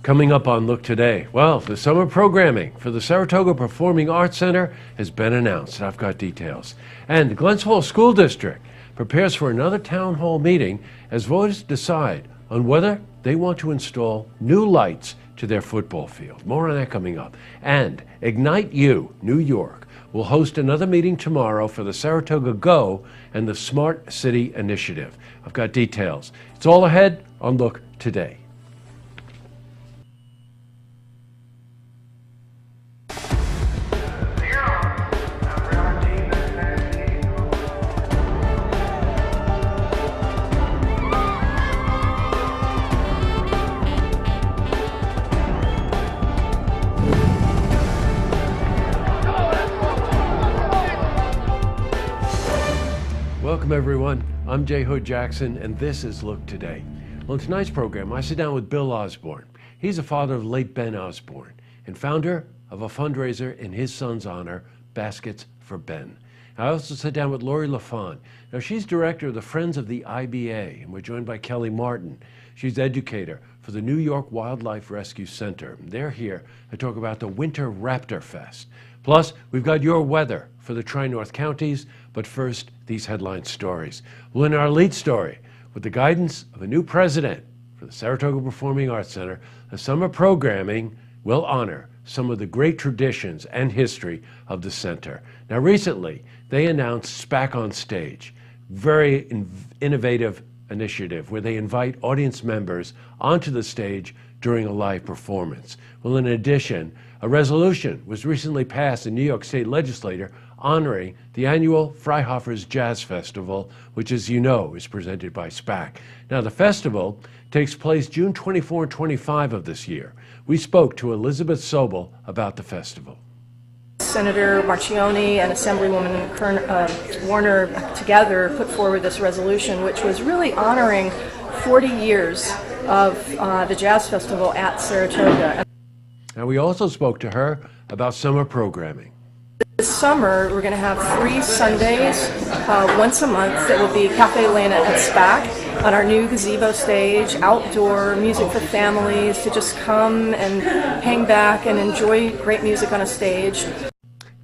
Coming up on Look Today, well, the summer programming for the Saratoga Performing Arts Center has been announced. I've got details. And the Glens Falls School District prepares for another town hall meeting as voters decide on whether they want to install new lights to their football field. More on that coming up. And Ignite U, New York, will host another meeting tomorrow for the Saratoga Go and the Smart City Initiative. I've got details. It's all ahead on Look Today. Welcome everyone, I'm J. Hood Jackson and this is Look Today. On tonight's program I sit down with Bill Osborne. He's the father of late Ben Osborne and founder of a fundraiser in his son's honor, Baskets for Ben. I also sit down with Lori LaFont. Now she's director of the Friends of the IBA and we're joined by Kelly Martin. She's educator for the New York Wildlife Rescue Center. They're here to talk about the Winter Raptor Fest. Plus, we've got your weather for the Tri-North counties, but first, these headline stories. Well, in our lead story, with the guidance of a new president for the Saratoga Performing Arts Center, the summer programming will honor some of the great traditions and history of the center. Now, recently, they announced SPAC on Stage, very innovative initiative where they invite audience members onto the stage during a live performance. Well, in addition, a resolution was recently passed in New York State Legislature honoring the annual Freihoffer's Jazz Festival, which, as you know, is presented by SPAC. Now, the festival takes place June 24 and 25 of this year. We spoke to Elizabeth Sobel about the festival. Senator Marchione and Assemblywoman Warner together put forward this resolution, which was really honoring 40 years of the Jazz Festival at Saratoga. And we also spoke to her about summer programming. This summer, we're going to have 3 Sundays, once a month. It will be Cafe Lena at SPAC on our new gazebo stage, outdoor music for families to just come and hang back and enjoy great music on a stage.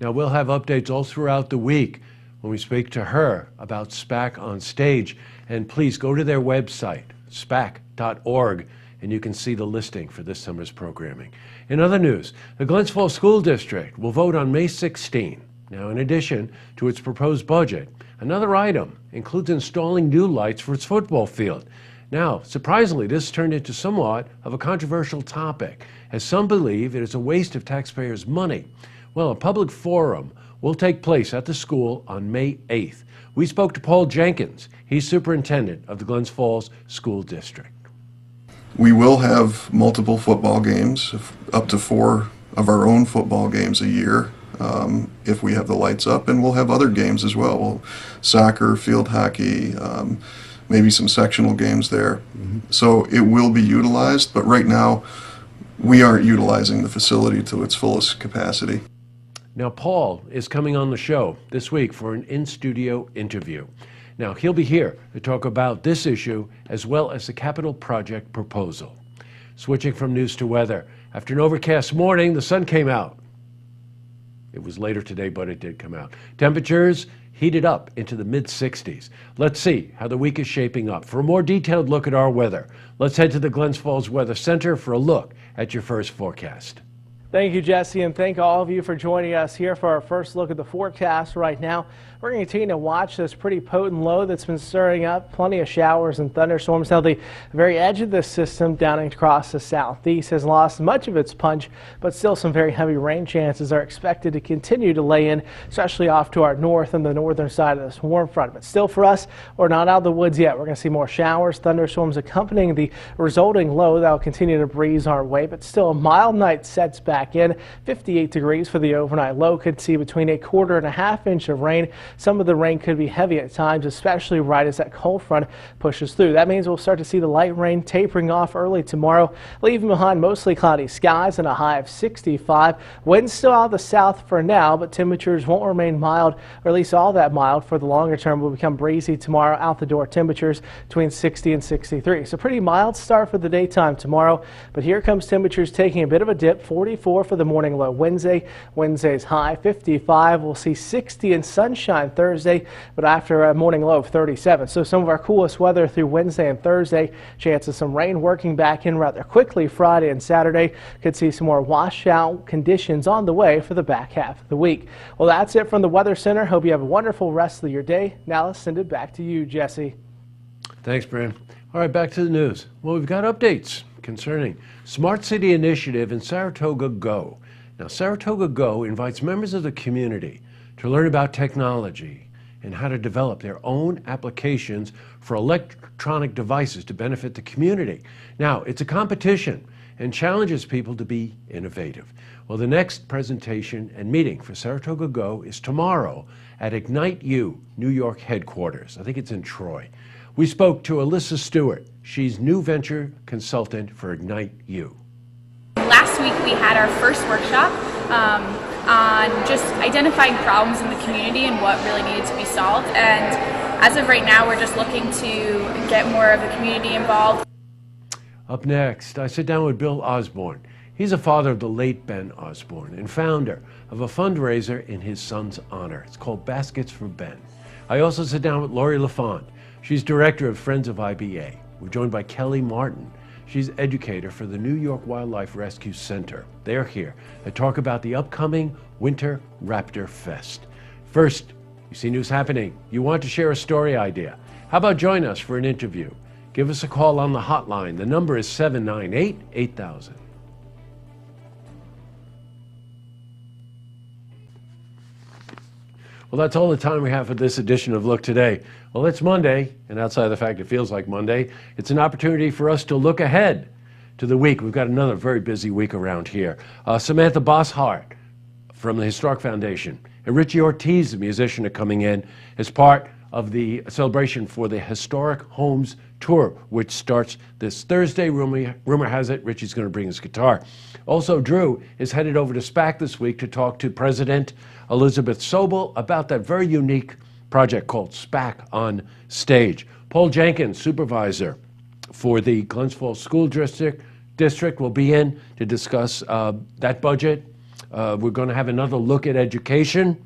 Now, we'll have updates all throughout the week when we speak to her about SPAC on Stage. And please go to their website, spac.org, and you can see the listing for this summer's programming. In other news, the Glens Falls School District will vote on May 16. Now, in addition to its proposed budget, another item includes installing new lights for its football field. Now, surprisingly, this turned into somewhat of a controversial topic, as some believe it is a waste of taxpayers' money. Well, a public forum will take place at the school on May 8th. We spoke to Paul Jenkins. He's superintendent of the Glens Falls School District. We will have multiple football games, up to 4 of our own football games a year, if we have the lights up, and we'll have other games as well. Soccer, field hockey, maybe some sectional games there. Mm-hmm. So it will be utilized, but right now we aren't utilizing the facility to its fullest capacity. Now, Paul is coming on the show this week for an in-studio interview. Now, he'll be here to talk about this issue as well as the capital project proposal. Switching from news to weather. After an overcast morning, the sun came out. It was later today, but it did come out. Temperatures heated up into the mid-60s. Let's see how the week is shaping up. For a more detailed look at our weather, let's head to the Glens Falls Weather Center for a look at your first forecast. Thank you, Jesse, and thank all of you for joining us here for our first look at the forecast right now. We're going to continue to watch this pretty potent low that's been stirring up plenty of showers and thunderstorms. Now, the very edge of this system down across the southeast has lost much of its punch, but still some very heavy rain chances are expected to continue to lay in, especially off to our north and the northern side of this warm front. But still for us, we're not out of the woods yet. We're going to see more showers, thunderstorms accompanying the resulting low that will continue to breeze our way, but still a mild night sets back back in. 58 degrees for the overnight low. Could see between 1/4 and 1/2 inch of rain. Some of the rain could be heavy at times, especially right as that cold front pushes through. That means we'll start to see the light rain tapering off early tomorrow, leaving behind mostly cloudy skies and a high of 65. Winds still out of the south for now, but temperatures won't remain mild, or at least all that mild for the longer term. Will become breezy tomorrow. Out the door temperatures between 60 and 63. So pretty mild start for the daytime tomorrow, but here comes temperatures taking a bit of a dip. 44 for the morning low Wednesday. Wednesday's high 55. We'll see 60 and sunshine Thursday, but after a morning low of 37. So some of our coolest weather through Wednesday and Thursday. Chance of some rain working back in rather quickly Friday and Saturday. Could see some more washout conditions on the way for the back half of the week. Well, that's it from the Weather Center. Hope you have a wonderful rest of your day. Now let's send it back to you, Jesse. Thanks, Brian. All right, back to the news. Well, we've got updates concerning Smart City Initiative and Saratoga Go. Now, Saratoga Go invites members of the community to learn about technology and how to develop their own applications for electronic devices to benefit the community. Now, it's a competition and challenges people to be innovative. Well, the next presentation and meeting for Saratoga Go is tomorrow at Ignite U, New York headquarters. I think it's in Troy. We spoke to Alyssa Stewart. She's new venture consultant for Ignite U. Last week we had our first workshop on just identifying problems in the community and what really needed to be solved. And as of right now, we're just looking to get more of the community involved. Up next, I sit down with Bill Osborne. He's a father of the late Ben Osborne and founder of a fundraiser in his son's honor. It's called Baskets for Ben. I also sit down with Lori LaFont. She's director of Friends of IBA. We're joined by Kelly Martin. She's educator for the New York Wildlife Rescue Center. They're here to talk about the upcoming Winter Raptor Fest. First, you see news happening. You want to share a story idea. How about join us for an interview? Give us a call on the hotline. The number is 798-8000. Well, that's all the time we have for this edition of Look Today. Well, it's Monday, and outside of the fact it feels like Monday, it's an opportunity for us to look ahead to the week. We've got another very busy week around here. Samantha Bosshart from the Historic Foundation and Richie Ortiz, the musician, are coming in as part of the celebration for the Historic Homes Tour, which starts this Thursday. Rumor has it Richie's going to bring his guitar. Also, Drew is headed over to SPAC this week to talk to President Elizabeth Sobel about that very unique project called SPAC on Stage. Paul Jenkins, supervisor for the Glens Falls School District, will be in to discuss that budget. We're going to have another look at education,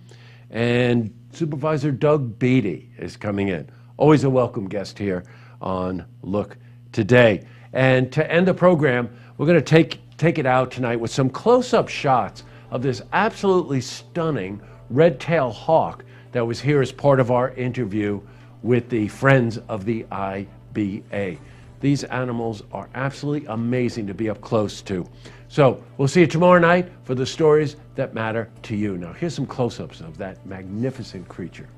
and Supervisor Doug Beatty is coming in. Always a welcome guest here on Look Today. And to end the program, we're going to take it out tonight with some close-up shots of this absolutely stunning red-tailed hawk that was here as part of our interview with the Friends of the IBA. These animals are absolutely amazing to be up close to. So we'll see you tomorrow night for the stories that matter to you. Now here's some close-ups of that magnificent creature.